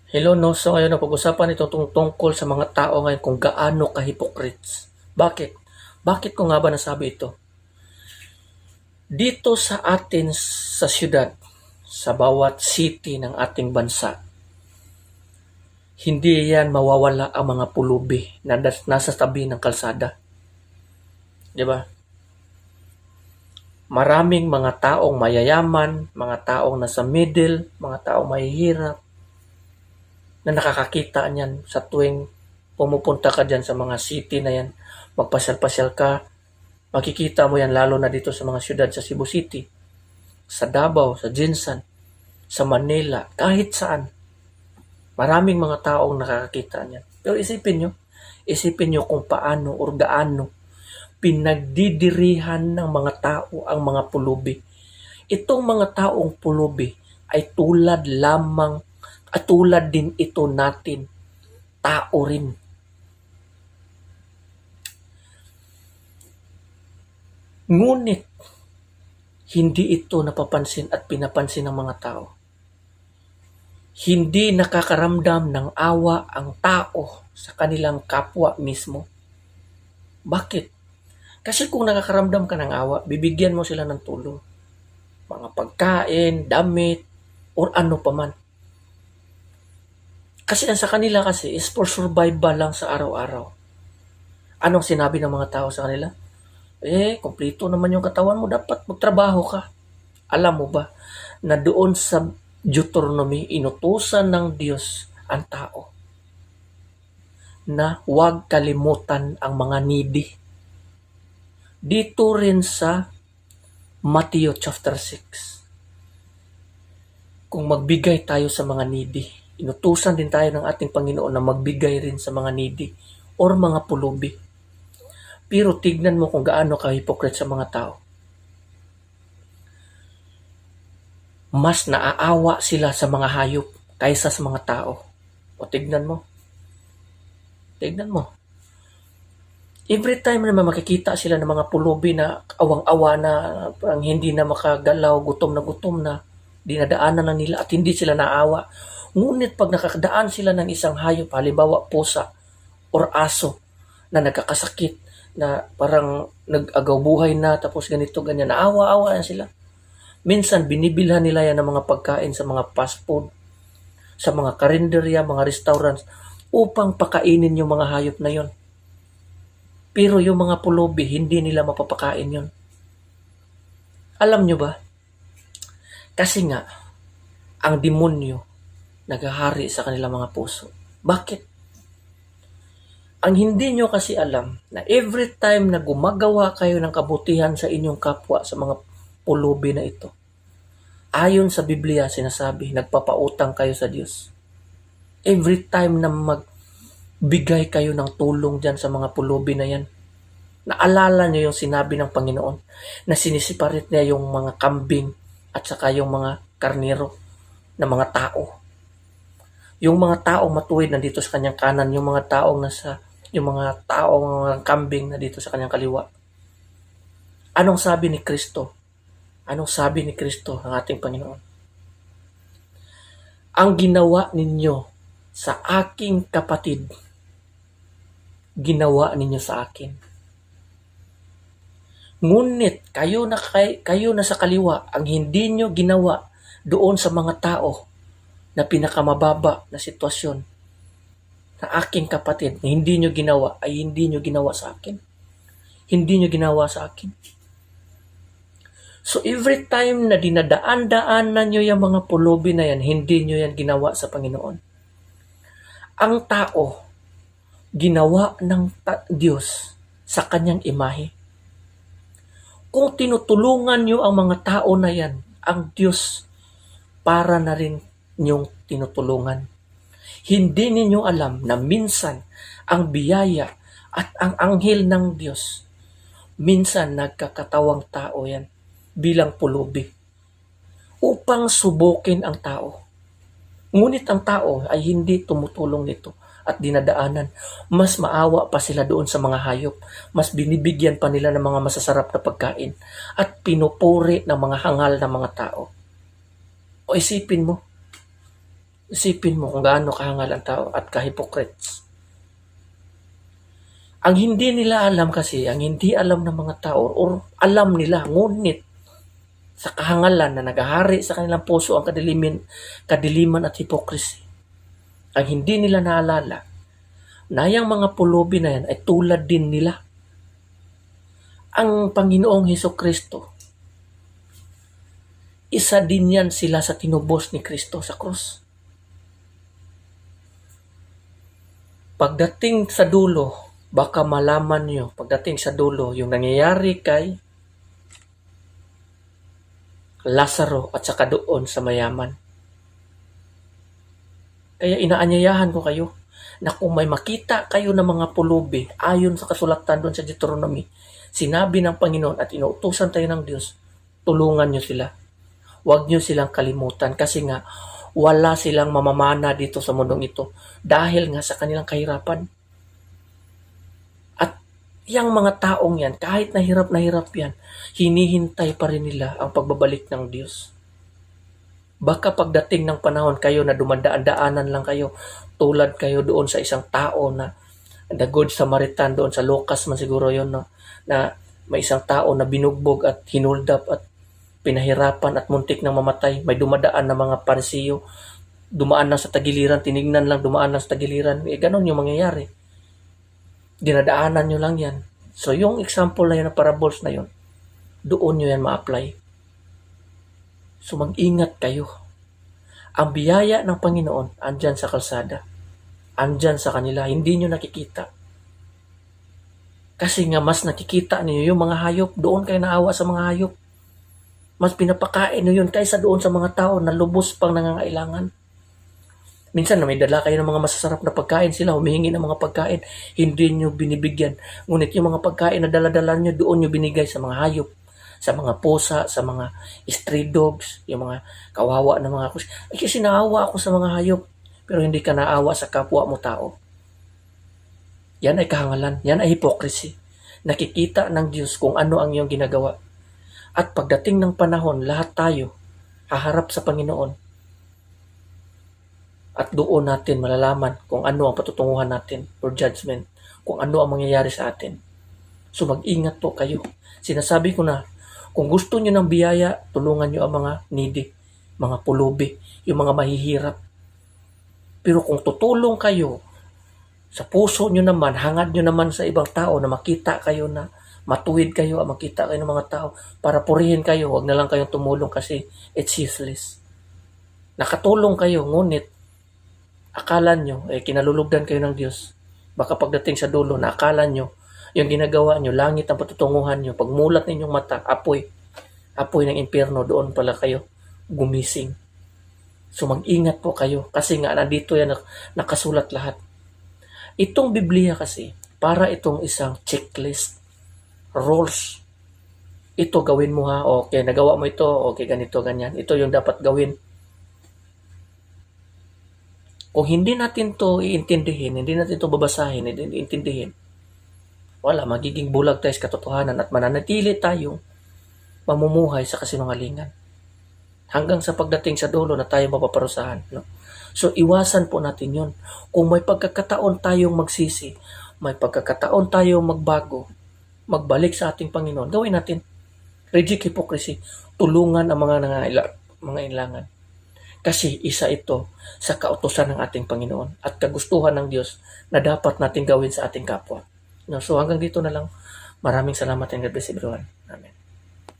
Hello, no? So ngayon na pag-usapan ito tungkol sa mga tao ngayon kung gaano ka-hypocrites. Bakit? Bakit ko nga ba nasabi ito? Dito sa atin sa syudad, sa bawat city ng ating bansa, hindi yan mawawala ang mga pulubi na nasa tabi ng kalsada. Di ba? Maraming mga taong mayayaman, mga taong nasa middle, mga taong mahihirap, na nakakakita niyan sa tuwing pumupunta ka dyan sa mga city na yan, magpasyal-pasyal ka, makikita mo yan lalo na dito sa mga syudad sa Cebu City, sa Davao, sa Jinsan, sa Manila, kahit saan. Maraming mga taong nakakakita niyan. Pero isipin nyo kung paano or gaano pinagdidirihan ng mga tao ang mga pulubi. Itong mga taong pulubi ay tulad lamang at tulad din ito natin, tao rin. Ngunit, hindi ito napapansin at pinapansin ng mga tao. Hindi nakakaramdam ng awa ang tao sa kanilang kapwa mismo. Bakit? Kasi kung nakakaramdam ka ng awa, bibigyan mo sila ng tulong. Mga pagkain, damit, or ano paman. Kasi ang sa kanila kasi is for survival lang sa araw-araw. Anong sinabi ng mga tao sa kanila? Kompleto naman yung katawan mo, dapat magtrabaho ka. Alam mo ba na doon sa Deuteronomy, inutusan ng Diyos ang tao na huwag kalimutan ang mga needy. Dito rin sa Matthew chapter 6, kung magbigay tayo sa mga needy, inutusan din tayo ng ating Panginoon na magbigay rin sa mga needy or mga pulubi. Pero tignan mo kung gaano ka-hypocrite sa mga tao. Mas naaawa sila sa mga hayop kaysa sa mga tao. O tignan mo. Every time na makikita sila ng mga pulubi na awang-awa na parang hindi na makagalaw, gutom na, dinadaanan na nila at hindi sila naawa. Ngunit pag nakakadaan sila ng isang hayop, halimbawa pusa or aso na nagkakasakit, na parang nag-agaw buhay na, tapos ganito, ganyan, naawa-awa na sila. Minsan, binibilhan nila yan ng mga pagkain sa mga fast food, sa mga karinderya, mga restaurants, upang pakainin yung mga hayop na yon. Pero yung mga pulubi, hindi nila mapapakain yon. Alam nyo ba? Kasi nga, ang demonyo naghahari sa kanilang mga puso. Bakit? Ang hindi nyo kasi alam na every time na gumagawa kayo ng kabutihan sa inyong kapwa sa mga pulubi na ito, ayon sa Biblia sinasabi, nagpapautang kayo sa Diyos. Every time na magbigay kayo ng tulong dyan sa mga pulubi na yan, naalala nyo yung sinabi ng Panginoon na sinisiparit niya yung mga kambing at saka yung mga karnero na mga tao. Yung mga taong matuwid na dito sa kanyang kanan, yung mga taong mga kambing na dito sa kanyang kaliwa. Anong sabi ni Kristo? Anong sabi ni Kristo, ang ating Panginoon? Ang ginawa ninyo sa aking kapatid, ginawa ninyo sa akin. Ngunit kayo na sa kaliwa, ang hindi nyo ginawa doon sa mga tao na pinakamababa na sitwasyon na aking kapatid, na hindi nyo ginawa, ay hindi nyo ginawa sa akin. Hindi nyo ginawa sa akin. So every time na dinadaan-daanan nyo yung mga pulubi na yan, hindi nyo yan ginawa sa Panginoon. Ang tao, ginawa ng Diyos sa kanyang imahe. Kung tinutulungan nyo ang mga tao na yan, ang Diyos para na rin nyong tinutulungan. Hindi ninyo alam na minsan ang biyaya at ang anghel ng Diyos, minsan nagkakatawang tao yan bilang pulubi upang subukin ang tao. Ngunit ang tao ay hindi tumutulong nito at dinadaanan. Mas maawa pa sila doon sa mga hayop. Mas binibigyan pa nila ng mga masasarap na pagkain at pinupuri ng mga hangal na mga tao. O isipin mo, Isipin mo kung gaano kahangal ang tao at ka-hypocrites. Ang hindi nila alam kasi, ang hindi alam ng mga tao, or alam nila, ngunit sa kahangalan na nagahari sa kanilang puso ang kadiliman at hypocrisy. Ang hindi nila naalala na yung mga pulubi na yan ay tulad din nila. Ang Panginoong Hesukristo, isa din yan sila sa tinubos ni Kristo sa krus. Pagdating sa dulo, baka malaman nyo, pagdating sa dulo, yung nangyayari kay Lazaro at saka doon sa mayaman. Kaya inaanyayahan ko kayo na kung may makita kayo ng mga pulubi, ayon sa kasulatan doon sa Deuteronomy, sinabi ng Panginoon at inuutusan tayo ng Diyos, tulungan nyo sila. Huwag nyo silang kalimutan kasi nga wala silang mamamana dito sa mundong ito dahil nga sa kanilang kahirapan. At yung mga taong yan, kahit na hirap yan, hinihintay pa rin nila ang pagbabalik ng Diyos. Baka pagdating ng panahon kayo na dumadaan-daanan lang kayo, tulad kayo doon sa isang tao na the Good Samaritan doon sa Lucas man siguro yon, no? Na may isang tao na binugbog at hinuldap at pinahirapan at muntik nang mamatay. May dumadaan na mga Parisiyo, dumaan lang sa tagiliran, tinignan lang, dumaan lang sa tagiliran. Ganon yung mangyayari. Dinadaanan nyo lang yan. So yung example na yun, na parables na yun, doon nyo yan ma-apply. So mag-ingat kayo. Ang biyaya ng Panginoon, andyan sa kalsada. Andyan sa kanila, hindi nyo nakikita. Kasi nga mas nakikita niyo yung mga hayop, doon kayo naawa sa mga hayop. Mas pinapakain nyo yun kaysa doon sa mga tao na lubos pang nangangailangan. Minsan na may dala kayo ng mga masasarap na pagkain, sila humihingi ng mga pagkain, hindi nyo binibigyan. Ngunit yung mga pagkain na dala-dala nyo, doon nyo binigay sa mga hayop, sa mga pusa, sa mga stray dogs, yung mga kawawa na mga kus. Ay, kasi naawa ako sa mga hayop, pero hindi ka naawa sa kapwa mo tao. Yan ay kahangalan, yan ay hypocrisy. Nakikita ng Diyos kung ano ang iyong ginagawa. At pagdating ng panahon, lahat tayo haharap sa Panginoon. At doon natin malalaman kung ano ang patutunguhan natin for judgment, kung ano ang mangyayari sa atin. So mag-ingat po kayo. Sinasabi ko na, kung gusto nyo ng biyaya, tulungan nyo ang mga needy, mga pulubi, yung mga mahihirap. Pero kung tutulong kayo, sa puso nyo naman, hangad nyo naman sa ibang tao na makita kayo na matuwid kayo, makita kayo ng mga tao para purihin kayo, wag na lang kayong tumulong kasi it's useless. Nakatulong kayo, ngunit akala nyo, kinalulugdan kayo ng Diyos. Baka pagdating sa dulo, na akala nyo, yung ginagawa nyo, langit ang patutunguhan nyo, pagmulat ninyong mata, apoy ng impyerno, doon pala kayo gumising. So mag-ingat po kayo, kasi nga nandito yan, nakasulat lahat. Itong Biblia kasi, para itong isang checklist, rules. Ito gawin mo ha, okay, nagawa mo ito, okay, ganito, ganyan. Ito yung dapat gawin. Kung hindi natin to iintindihin, hindi natin to babasahin, hindi iintindihin, wala, magiging bulag tayo sa katotohanan at mananatili tayong mamumuhay sa kasinungalingan. Hanggang sa pagdating sa dulo na tayo mapaparusahan. No? So, iwasan po natin yun. Kung may pagkakataon tayong magsisi, may pagkakataon tayong magbago, magbalik sa ating Panginoon, gawin natin. Reject hypocrisy. Tulungan ang mga ilangan. Kasi isa ito sa kautusan ng ating Panginoon at kagustuhan ng Diyos na dapat natin gawin sa ating kapwa. No, so hanggang dito na lang. Maraming salamat and God bless everyone. Amen.